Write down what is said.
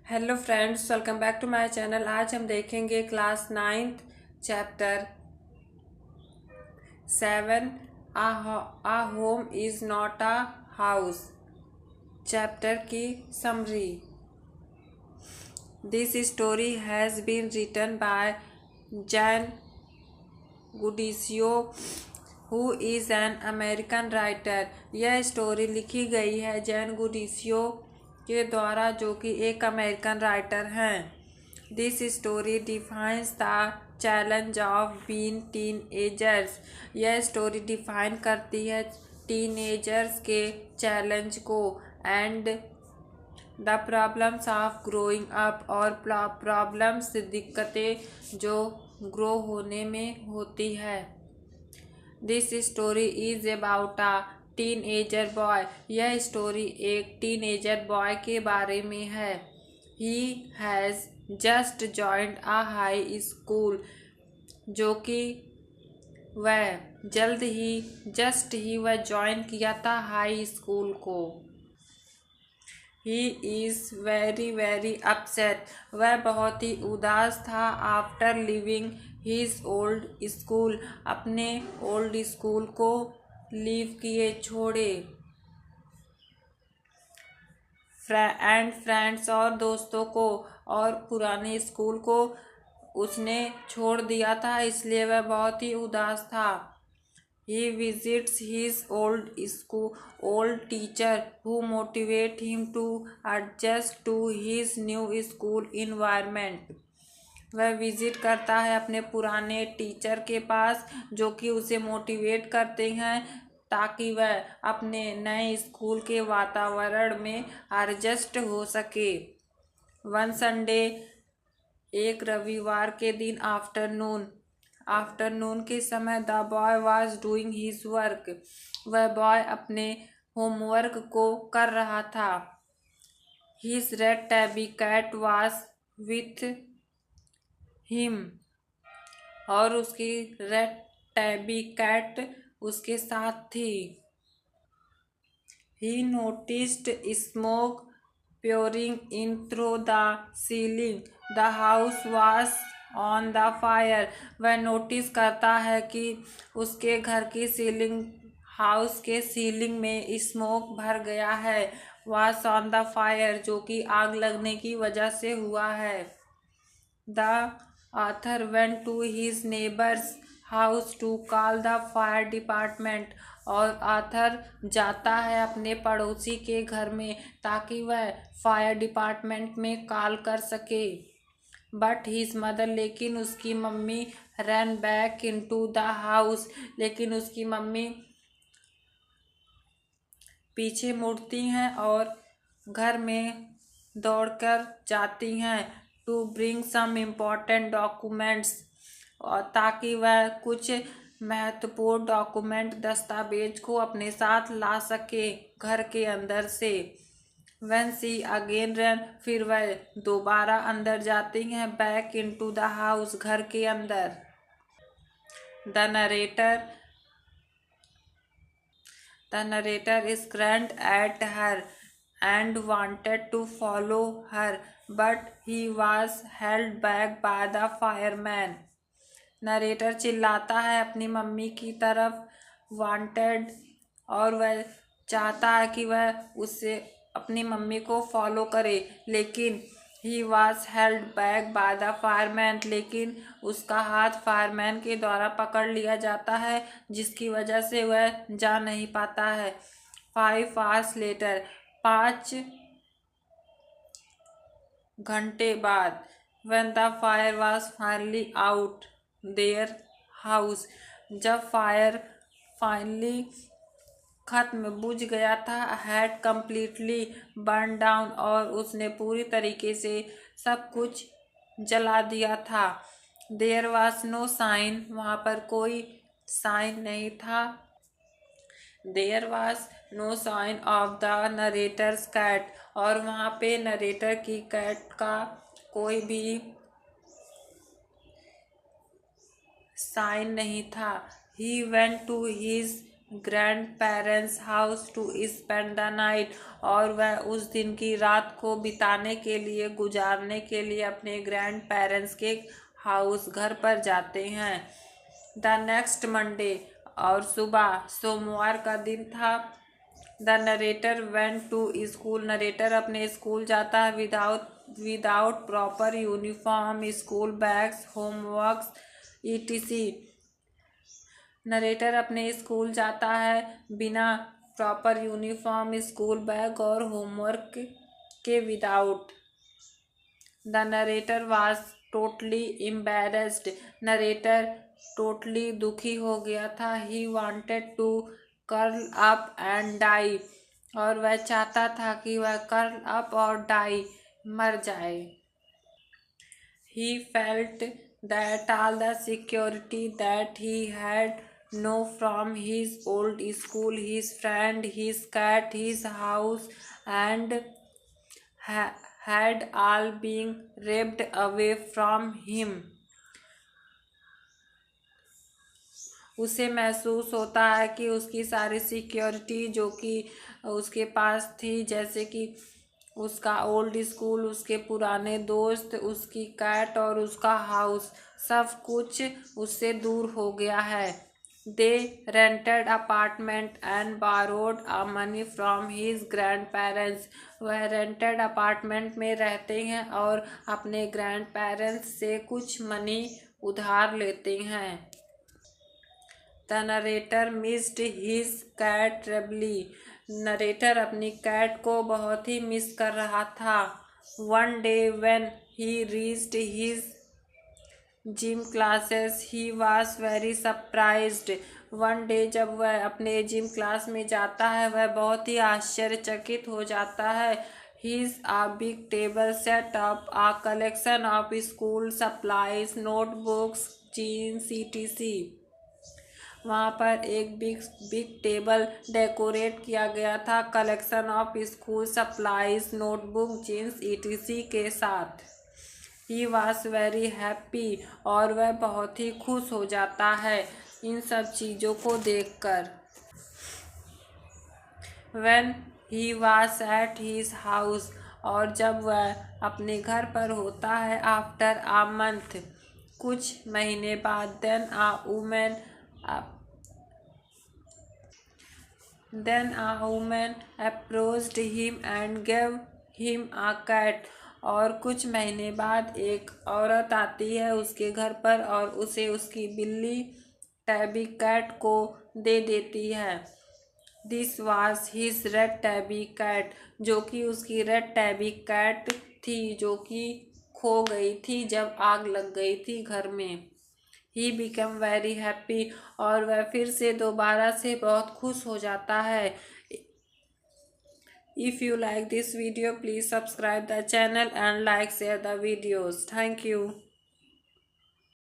Hello friends, welcome back to my channel. आज हम देखेंगे class 9th chapter 7 a home is not a house chapter की समरी। This story has been written by जैन गुडिसियो who is an American writer. यह story लिखी गई है जैन गुडिसियो के द्वारा, जो कि एक अमेरिकन राइटर हैं। This story defines the challenge of being teenagers. यह स्टोरी डिफाइन करती है टीनएजर्स के चैलेंज को and the problems of growing up, और प्रॉब्लम्स दिक्कतें जो ग्रो होने में होती है। This story is about a teenager boy. यह स्टोरी एक टीनएजर बॉय के बारे में है। He has just joined a high school, जो कि वह वह ज्वाइन किया था हाई स्कूल को। He is very very upset. वह बहुत ही उदास था। After living his old school, अपने ओल्ड स्कूल को लीव किए, छोड़े। एंड फ्रेंड्स, और दोस्तों को, और पुराने स्कूल को उसने छोड़ दिया था, इसलिए वह बहुत ही उदास था। He visits his old teacher who motivate him to adjust to his new school environment. वह विजिट करता है अपने पुराने टीचर के पास, जो कि उसे मोटिवेट करते हैं ताकि वह अपने नए स्कूल के वातावरण में एडजस्ट हो सके। वन संडे, एक रविवार के दिन, आफ्टरनून के समय, the boy was doing his work. वह बॉय अपने होमवर्क को कर रहा था। His red tabby cat was with him, और उसकी रेड टैबी कैट उसके साथ थी। He noticed smoke pouring in through the ceiling. The house was on the fire. वह नोटिस करता है कि उसके घर की हाउस के सीलिंग में स्मोक भर गया है। was on the fire, जो कि आग लगने की वजह से हुआ है। The author went to his neighbor's house to call the fire department. और आथर जाता है अपने पड़ोसी के घर में ताकि वह फायर डिपार्टमेंट में कॉल कर सके। बट हिज मदर, लेकिन उसकी mummy, run back into the house, लेकिन उसकी मम्मी पीछे मुड़ती हैं और घर में दौड़कर जाती हैं to bring some important documents, और ताकि वह कुछ महत्वपूर्ण डॉक्यूमेंट, दस्तावेज को अपने साथ ला सके घर के अंदर से। व्हेन सी अगेन रन, फिर वह दोबारा अंदर जाती हैं, बैक इनटू द हाउस, घर के अंदर। The narrator screamed at her and wanted to follow her, but he was held back by the fireman. Narrator चिल्लाता है अपनी मम्मी की तरफ, वांटेड, और वह चाहता है कि वह उससे अपनी मम्मी को फॉलो करे, लेकिन he was held back by the fireman, लेकिन उसका हाथ फायरमैन के द्वारा पकड़ लिया जाता है, जिसकी वजह से वह जा नहीं पाता है। 5 hours later, 5 घंटे बाद, when the fire was finally out their house, जब फायर फाइनली खत्म, बुझ गया था, had completely burned down, और उसने पूरी तरीके से सब कुछ जला दिया था। there was no sign, वहाँ पर कोई साइन नहीं था। There was no sign of the narrator's cat, और वहाँ पे नरेटर की कैट का कोई भी साइन नहीं था। He went to his grandparents house to spend the night, और वह उस दिन की रात को बिताने के लिए गुजारने के लिए अपने ग्रैंड पेरेंट्स के हाउस घर पर जाते हैं। द नेक्स्ट मंडे, और सुबह सोमवार का दिन था। The narrator went to school, narrator अपने स्कूल जाता है without proper uniform, school bags, homeworks etc. Narrator अपने स्कूल जाता है बिना प्रॉपर यूनिफॉर्म, स्कूल बैग और होमवर्क के without. The narrator was totally embarrassed, narrator totally दुखी हो गया था। He wanted to curl up and die, और वह चाहता था कि वह कर्ल अप और डाई, मर जाए। He felt that all the security that he had known from his old school, his friend, his cat, his house, and had all been ripped away from him. उसे महसूस होता है कि उसकी सारी सिक्योरिटी जो कि उसके पास थी, जैसे कि उसका ओल्ड स्कूल, उसके पुराने दोस्त, उसकी कैट और उसका हाउस, सब कुछ उससे दूर हो गया है। They rented apartment and borrowed a money from his grand parents, वह रेंटेड अपार्टमेंट में रहते हैं और अपने ग्रैंड पेरेंट्स से कुछ मनी उधार लेते हैं। The narrator missed his cat terribly, narrator अपनी कैट को बहुत ही मिस कर रहा था। One day when he reached his gym classes he was very surprised, one day जब वह अपने जिम क्लास में जाता है वह बहुत ही आश्चर्यचकित हो जाता है। His a big table set up a collection of school supplies, notebooks, jeans etc. वहाँ पर एक बिग टेबल डेकोरेट किया गया था collection of school supplies, notebook, jeans etc के साथ। ही वॉज वेरी हैप्पी, और वह बहुत ही खुश हो जाता है इन सब चीज़ों को देखकर। When he was at his house, और जब वह अपने घर पर होता है, आफ्टर आ मंथ, कुछ महीने बाद, Then a woman approached him and gave him a cat, और कुछ महीने बाद एक औरत आती है उसके घर पर और उसे उसकी बिल्ली टैबी कैट को दे देती है। This was his red tabby cat, जो कि उसकी रेड टैबी कैट थी जो कि खो गई थी जब आग लग गई थी घर में। ही बिकम वेरी हैप्पी, और वह फिर से दोबारा से बहुत खुश हो जाता है। If you like this video, please subscribe the channel and like share the videos. Thank you.